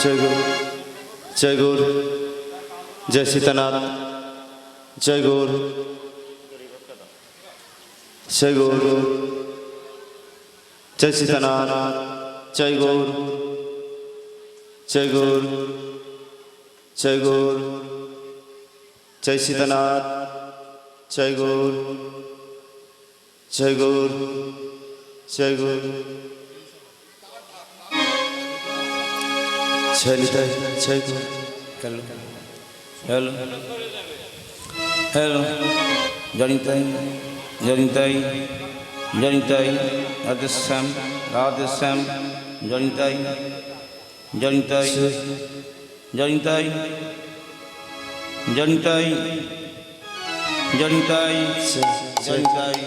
जय गुरु जय गुरु जय सीतानाथ जय गुरु जय गुरु जय सीतानाथ जय गुरु जय गुरु जय गुरु जय सीतानाथ जय गुरु जय गुरु जय गुरु जय गुरु। हेलो हेलो हेलो जनिताई जनिताई जनिताई राधेश्याम राधेश्याम जनिताई जनिताई जनिताई जनिताई जनिताई जनिताई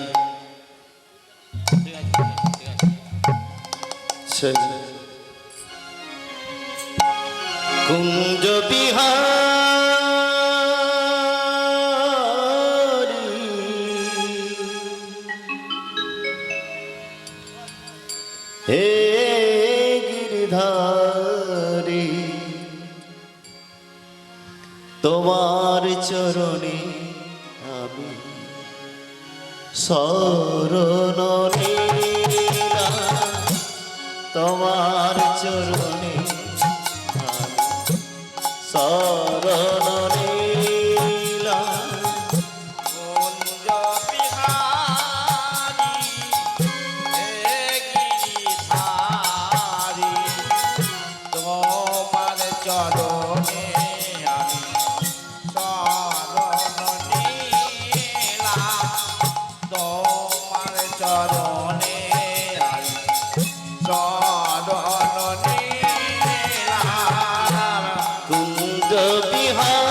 कुंज बिहारी हे गिरधारी তোমার চরণে আমি শরণ নিলাম তোমার চরণে শরণ নিলাম কুঞ্জ বিহারী হে গিরিধারী তোমার চরণে আমি শরণ নিলাম তোমার চরণে আমি শরণ নিলাম কুঞ্জ বিহারী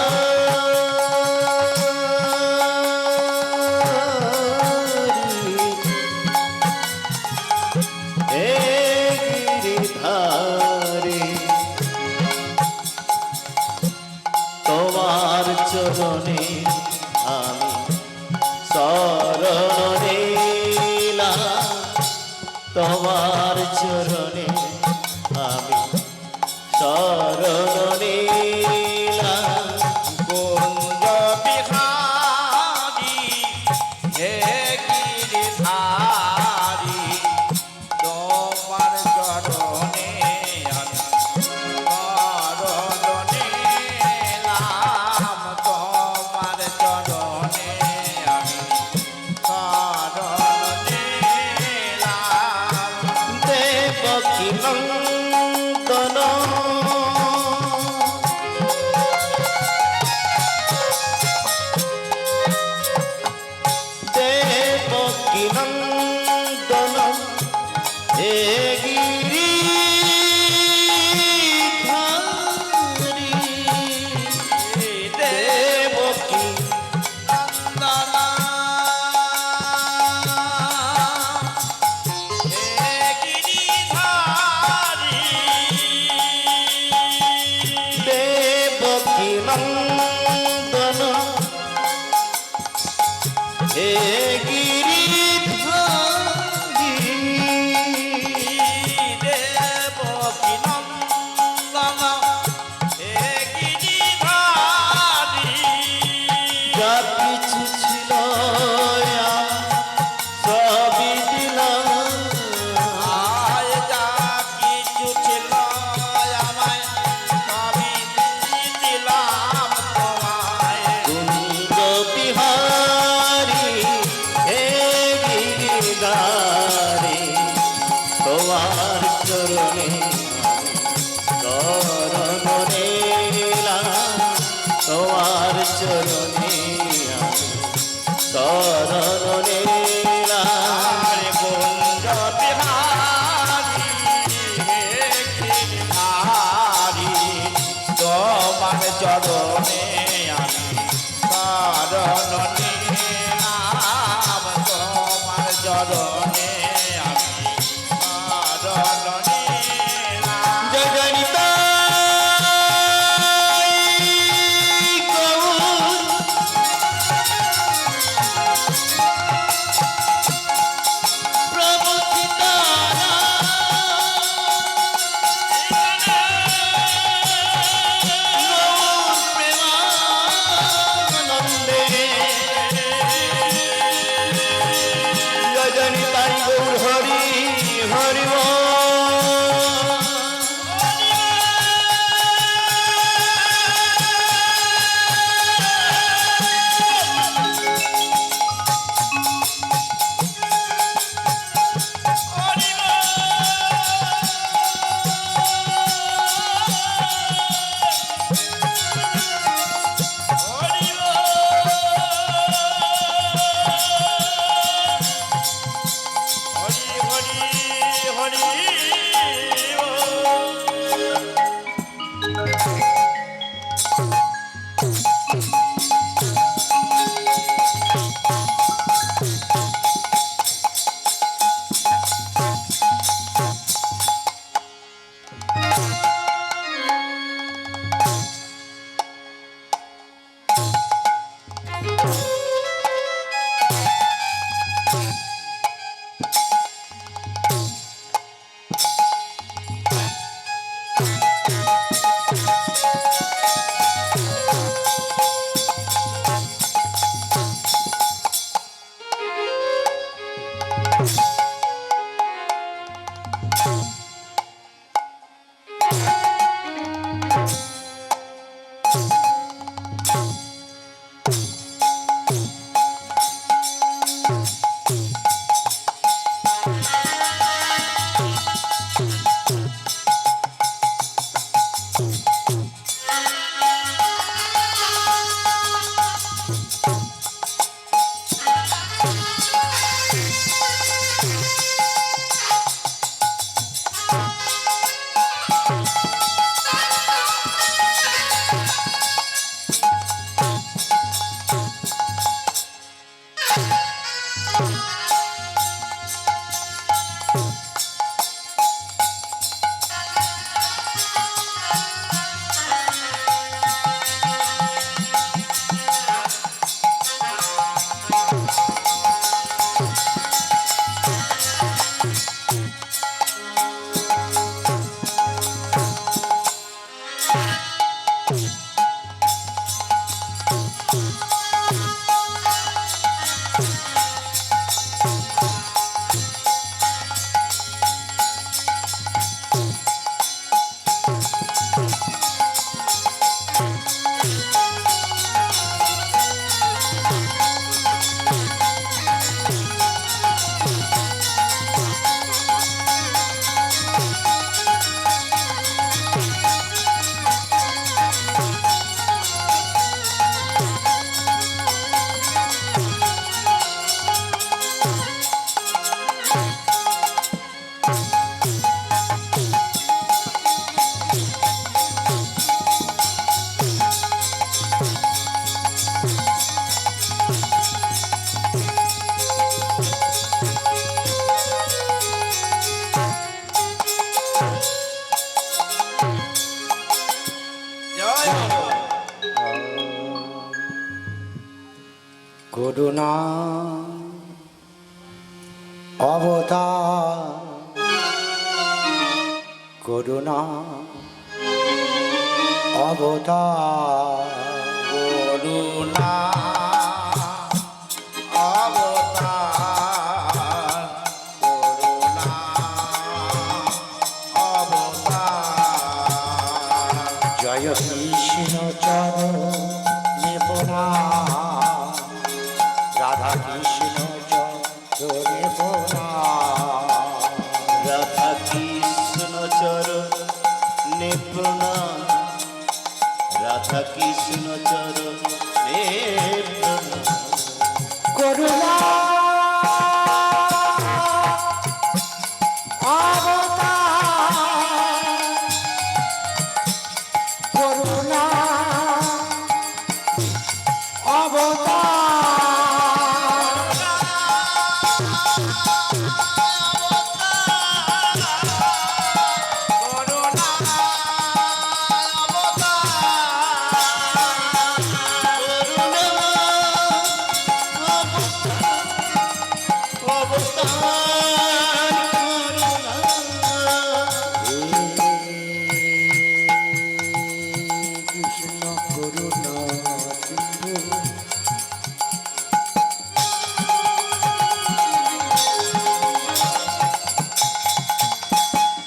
হে গিরিধারী তোমার চরণে আমি শরণ নিলাম তোমার চরণে আমি শরণ নিলাম কুঞ্জ বিহারী হে গিরিধারী তোমার চরণে আমি শরণ নিলাম তোমার চরণে আমি শরণ নিলাম দেবকী নন্দন দেবকী নন্দন হে গিরিধারী দেবকী নন্দনা হে গিরিধারী দেবকী নন্দন হে গিরিধারী দেবকী নন্দনা হে গিরিধারী যা কিছু ছিল সবই দিলাম আয় যা কিছু ছিল আমায় সবই দিলাম তোমায় কুঞ্জ বিহারী হে গিরিধারী তোমার চরণে শরণ নিলাম তোমার চরণে শরণ নিলাম কুঞ্জ বিহারী হে গিরিধারী তোমার চরণে আমি শরণ নিলাম তোমার চরণে আমি শরণ নিলাম জগনিতাই গৌর প্রভু সীতারাম করুণা অবতার, করুণা অবতার, করুণা অবতার, করুণা অবতার। জয় কৃষ্ণ চরণ নিপুণা, রাধা কৃষ্ণ চরণ নিপুণা, রাধা কৃষ্ণ চরণ নিপুণা, রাধা কৃষ্ণ চরণ নিপুণা। করুণা অবতার, করুণা কৃষ্ণ করুণা সিন্ধু,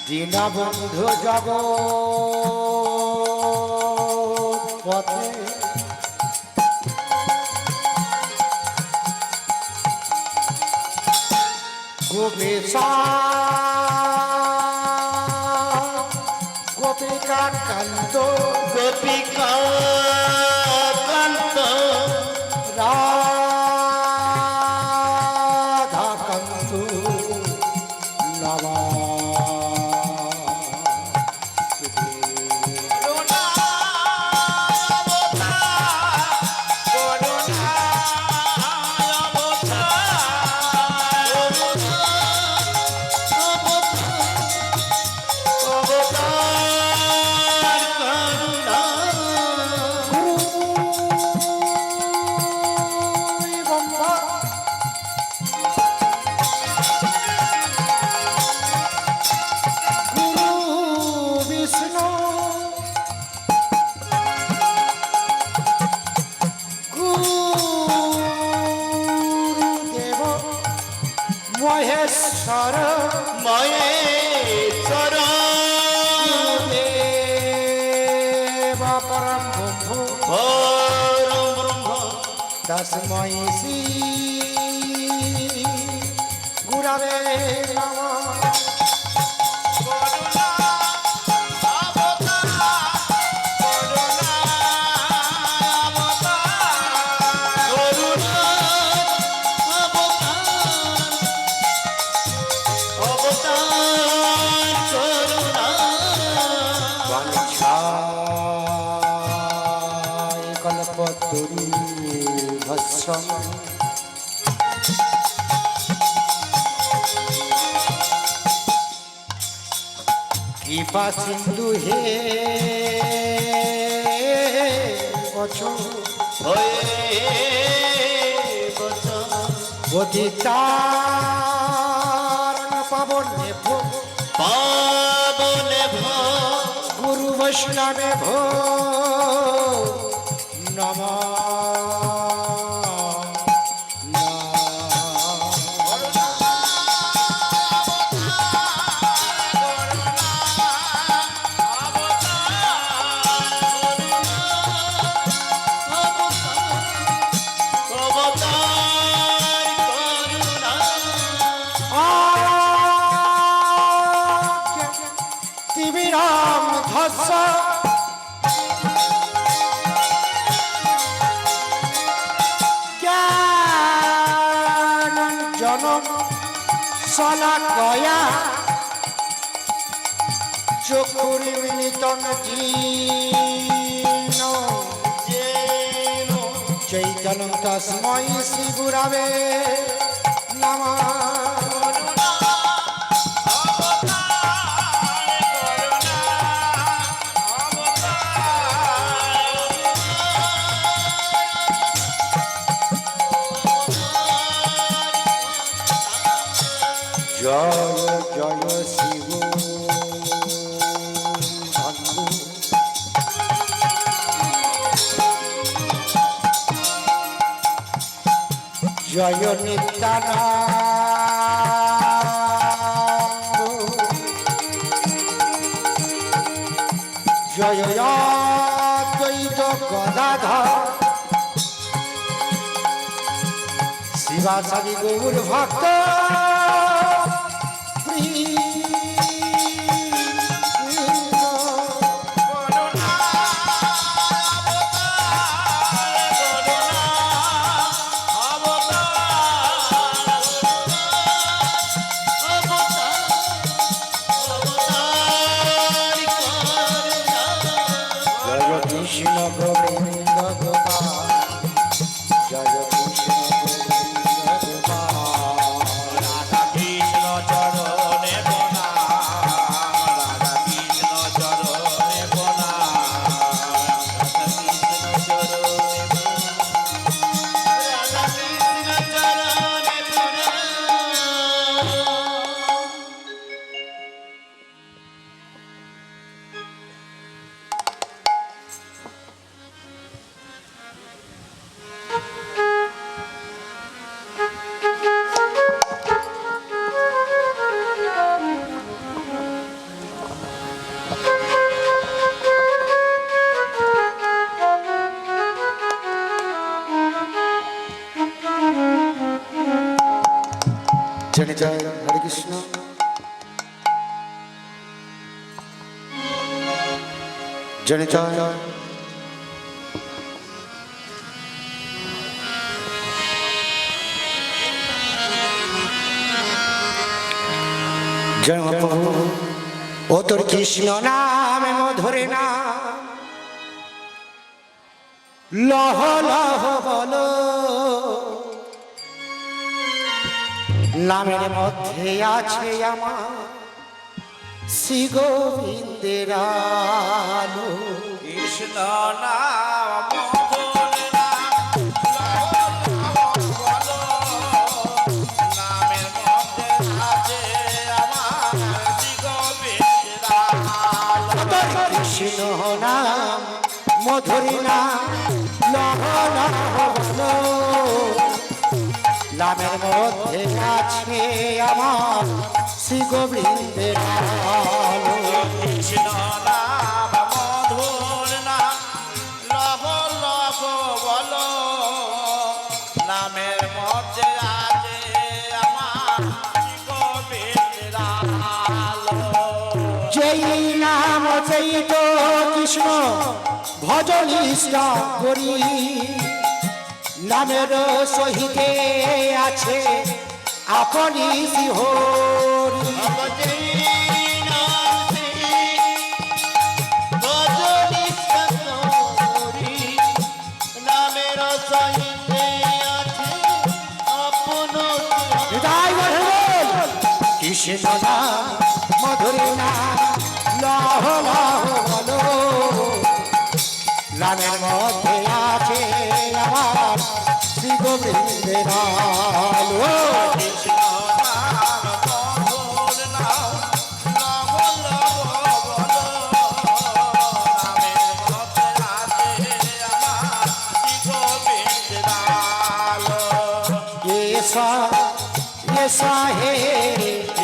দীনবন্ধু জগৎ পথে গোপেশা গোপিকা কান্ত গোপিকা কান্ত রাধা কান্ত নমা মহেশ্বর মহেশ্বর দেব পরম ব্রহ্ম পরম ব্রহ্ম তস্मै শ্রী গুরবে নমঃ। কল্পতরু ভস্ম কৃপা সিন্ধু হে বচন হয়ে বচন পতিতার পাবনে ভো পাবনে গুরু বৈষ্ণবে ভো নম তিমিরাম ধস্য জ্ঞানঞ্জনম শলাকয়া চক্ষুরিমিলিতং জীর্ণ চৈতন্যং তস্मै শ্রী গুরবে নমঃ। জয় জয় শিব বন্ধু জয় নিত্যানন্দ জয় অদ্বৈত গদাধর শিবাসাদি গৌর ভক্ত কৃষ্ণ গোবিন্দ গোপাল জয় কৃষ্ণ গোবিন্দ গোপাল রাধা কৃষ্ণ চরণে প্রণাম, রাধা কৃষ্ণ চরণে জয় জয় হরে কৃষ্ণ জয় জয় জয় প্রভু ও তোর কৃষ্ণ নামে মধুরে নাম লহ লহ বলো নামের মধ্যে আছে আমার শ্রী গোবিন্দের আলো কৃষ্ণ নাম মধুর নাম, বলো নামের মধ্যে আছে আমার শ্রী গোবিন্দের আলো। কৃষ্ণ নাম মধুরী নাম লহ লহ বলো নামের মধ্যে আছে আমার শ্রী গোবিন্দের আলো কৃষ্ণ নাম মধুর নাম, লব লব বলো নামের মধ্যে আছে আমার গোবিন্দের আলো। যেই নাম যেই তো কৃষ্ণ ভজন ইষ্টা করি নামের সহিতে আছে আপনি শ্রীহরি ভজে নাম শ্রী ভজন কৃষ্ণ নাম মধুর নাম লহ লহ বলো নামের মধ্যে আছে আমার শ্রী গোবিন্দের আলো। কৃষ্ণ নাম মধুর নাম লহ লহ বলো নামের মধ্যে আছে আমার শ্রী গোবিন্দের আলো। ऐसा ऐसा है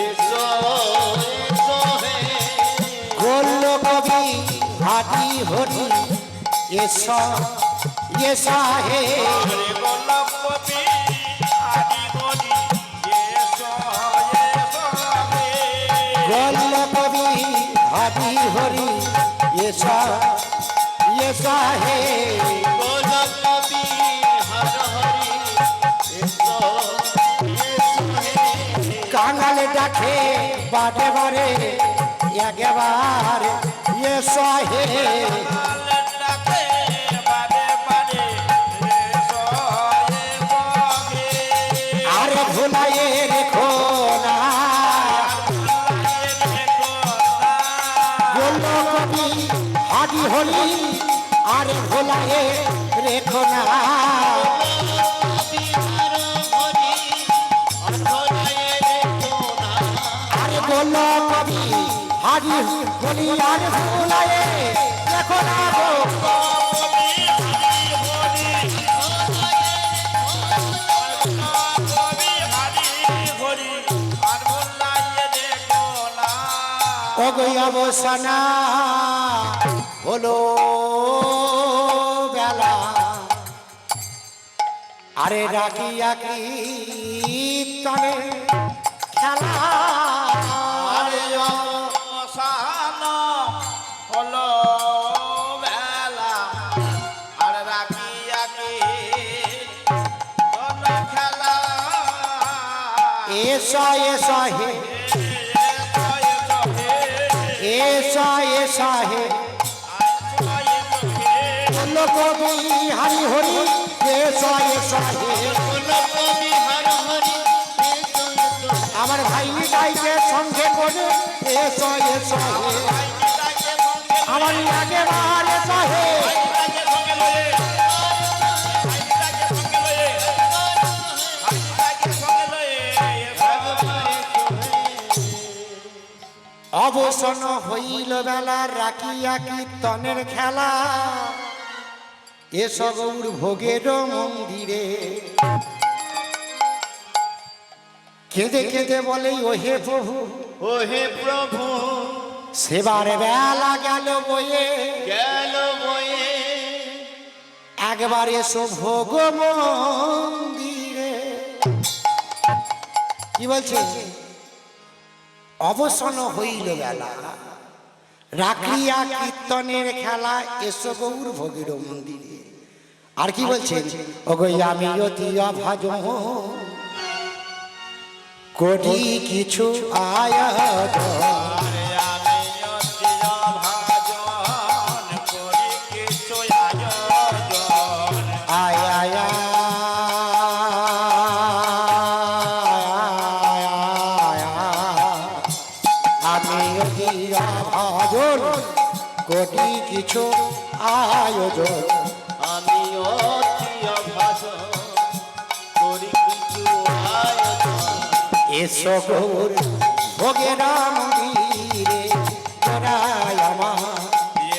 এসো এসো হে गोल कवि हाथी होती ऐसा ऐसा है হরে গোলক কবি আদি বলি এসো এসো হে। गोल कवि हाथी होरी ऐसा ऐसा है গোলকবি হর হরি এসো এসো হে कांगल डाके बारे बारे एकेबारे ऐसा है ডাকে বারে বারে এসো এসো হে। अरे भुलाए रेखो ना बोलो कवि हादी होली अरे भुलाए रेखो ना अरे बोलो कवि हादी होली अरे भुलाए रेखो ना गो ওগই অবসানা হলো বেলা আরে রাখিয়া কীর্তনে খেলা আরে অবসান হলো বেলা আর রাখিয়া কি তোর খেলা ऐसा ऐसा है ऐसा ऐसा है बोलो कवि हरि हरि ऐसा ऐसा है আমার ভাই গাইতে সঙ্গে করে এসো এসো হে আমার আগে বার এসো হে অবসন হইল বেলা রাখিয়া কীর্তনের খেলা এসো গৌর ভোগের মন্দিরে কেঁদে কেঁদে বলে ওহে প্রভু ও হে প্রভু সেবার বেলা গেল বয়ে গেল বয়ে একবার এসো ভোগ মন্দিরে কি বলছে অবসন হইল বেলা রাখিয়া কীর্তনের খেলা এসো গৌর ভোগের মন্দিরে আর কি বলছেন ওগো আমি অতি অভাজন কোটি কিছু আয়োজন আরে আমি অতি ভাজন করি কিছু আয়োজন আয় আয় আমি ভাজন কোটি কিছু আয়োজন আমি অতি অভাজন করি কিছু আয়োজন এসো গৌর ভোগের মন্দিরে জড়ায় আমার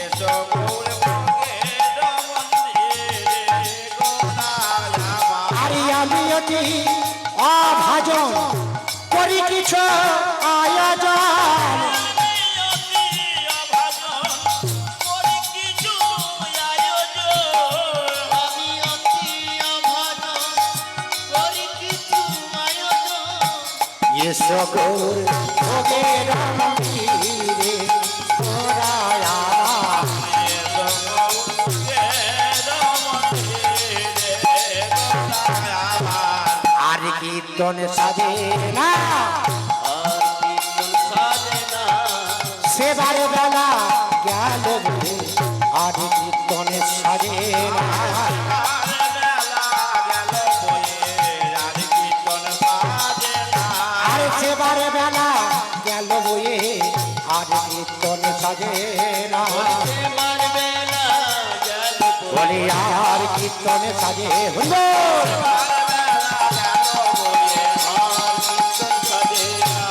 এসো গৌর ভোগের মন্দিরে গোড়ায় আমার। আরে আমি অতি অভাজন করি কিছু আয়োজন আমি অতি অভাজন করি কিছু আয়োজন এসো গৌর ভোগের মন্দিরে জড়ায় আমার আর কীর্তন সাজে না আর কীর্তন সাজে না সেবার বেলা গেল বলে আর কীর্তনে সাজে না আর সেবার বেলা সাজে না আমার বেলা গেল বলি আর কীর্তনে সাজে হুজুর আর কীর্তন সাজে না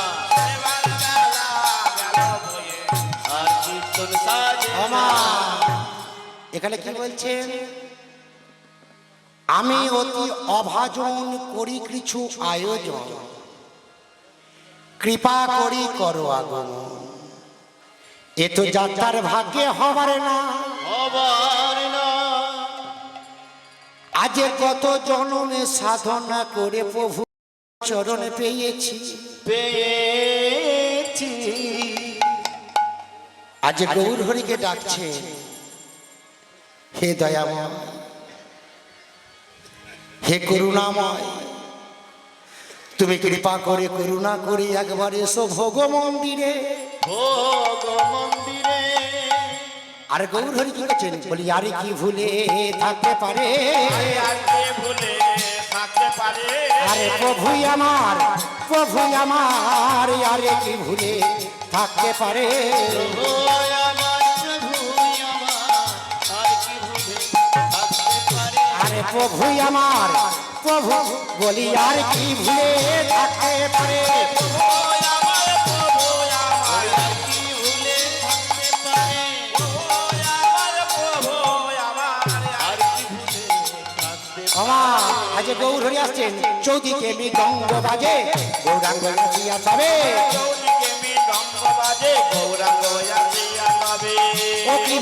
আর কীর্তন সাজে না আমা এখানে কি বলছেন আমি অতি অভাজন করি কিছু আয়োজন কৃপা করি করো আগমন এ তো যাত্রার ভাগ্যে হবার না হবার না আজ কত জনমে সাধনা করে প্রভু চরণে পেয়েছি পেয়েছি আজ গৌর হরিকে ডাকছে হে দয়াময় হে করুণাময় তুমি কৃপা করে করুণা করে একবার এসো ভোগ মন্দিরে ভোগ মন্দিরে আর গৌর হরি কি করছেন বলি আরে কি ভুলে থাকতে পারে আরে প্রভুই আমার আরে কি ভুলে থাকতে পারে ও আমার প্রভু আমার আর কি ভুলে থাকতে পারে আরে প্রভুই আমার প্রভু বলি আর কি ভুলে থাকতে পারে আর কি ভুলে থাকতে পারে আর কি ভুলে থাকতে আমার আজ গৌর হরি আসছেন চৌদিকে মৃদঙ্গ বাজে গৌরাঙ্গ নাচিয়া যাবে ও কি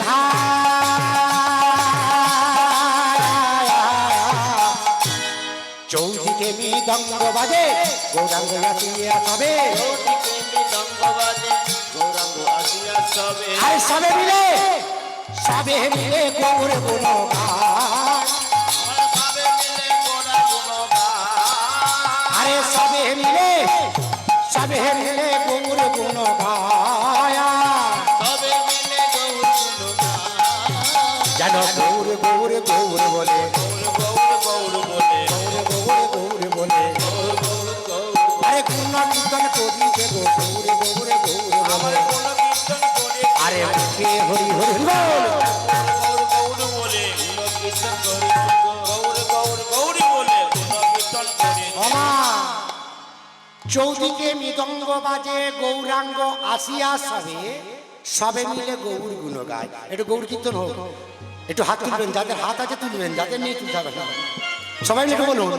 চৌদিকে মৃদঙ্গ বাজে গৌরাঙ্গ নাচিয়া যাবে চৌদিকে মৃদঙ্গ বাজে গৌরাঙ্গ আসিয়া সবে আর সবে মিলে গৌর গুণগান আরে সবে মিলে গৌর গুণগায়া সবে মিলে গৌর গুণগান যেন গৌর গৌর গৌর বলে গৌর বলে গৌর গৌর বলে গৌর আরে গুণ কীর্তন করি যে গো গৌর গৌর গৌর বলে আরে মুখে হরি হরি বল কীর্তন করি আমা চৌদিকে মৃদঙ্গ বাজে গৌরাঙ্গ আসিয়া সবে মিলে গৌর গুণ গায় একটু গৌর কীর্তন হোক একটু হাত তুলবেন যাদের হাত আছে তুলবেন যাদের নেই তুলতে হবে না সবাই মিলে বলুন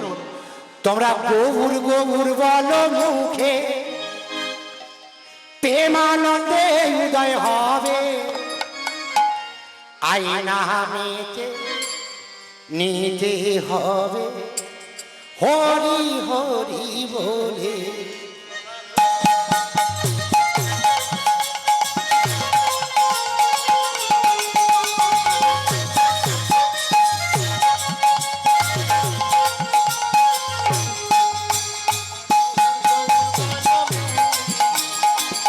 তোমরা গৌর গৌর বলো মুখে প্রেমানন্দে উদয় হবে আইনা মেতে নিতে হবে হরি হরি বলে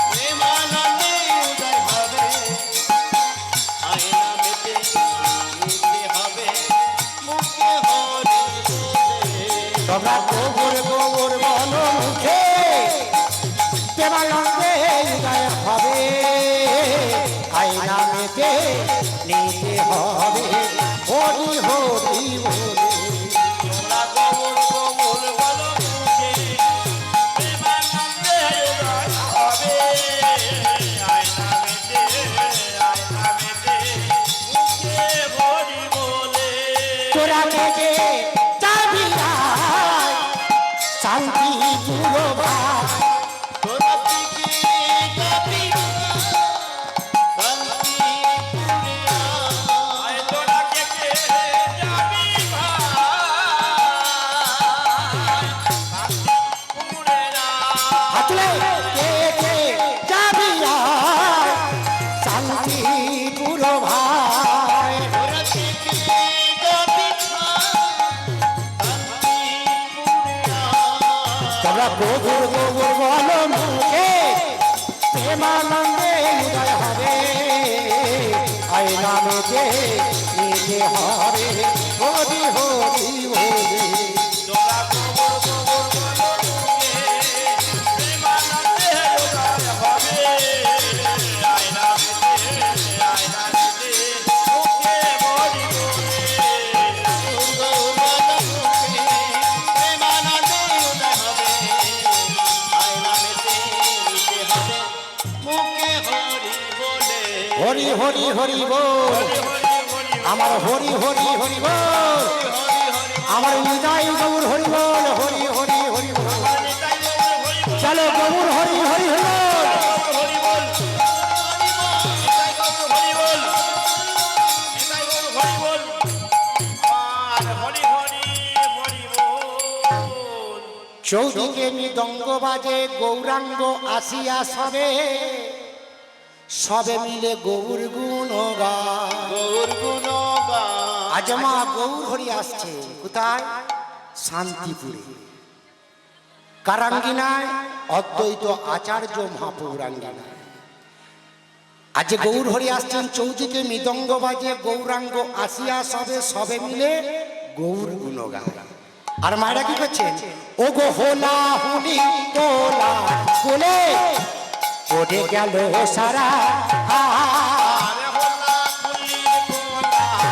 প্রেমানন্দে উদয় হবে আয়না মেতে নিতে হবে মুখে হরি বলে তোমরা গোবর গোবর বলো মুখে প্রেমানন্দে উদয় হবে আইনা মেতে নিতে হবে হরি হরি বলে তোমরা গৌর গৌর বলো মুখে প্রেমানন্দে উদয় হবে আয়না মেতে মুখে হরি বলে তোরা থেকে যাবি আয়, শান্তি পুরো ভাই তোরা থেকে যাবি শান্তি পুরিয়া তোরা থেকে যাবি হাতলে কে কে যাবি আয়, শান্তি পুরো ভাই তোরা থেকে যাবি শান্তি পুরিয়া তোমরা গোবর গোবর বলো মুখে প্রেমানন্দে উদয় হবে আইনা মেতে নিতে হবে হরি হরি বলে তোরা গৌর গৌর বলো মুখে প্রেমানন্দে উদয় হবে আয়না মেতে হরি হরি বল, আমার হরি হরি হরি বল, আমার নিতাই গৌর হরি বল, হরি হরি হরি বল, চলো গৌর হরি হরি হরি বল। চৌদিকে মৃদঙ্গ বাজে গৌরাঙ্গ আসিয়া সবে, সবে মিলে গৌর গুণ গায়। গৌর গুণ গায়। আজ মা গৌর হরি আসছে কোথায়? শান্তিপুরে কারাঙ্গিনায় অদ্বৈত আচার্য মহাপৌরাঙ্গিনায়। আজ গৌর হরি আসছেন, চৌদিকে মৃদঙ্গ বাজে গৌরাঙ্গ আসিয়া সবে, সবে মিলে গৌর গুণ গায়। আর মায়েরা কি করছেন? ও গো হোলা হুলি তোলা বলে পড়ে গেল সারা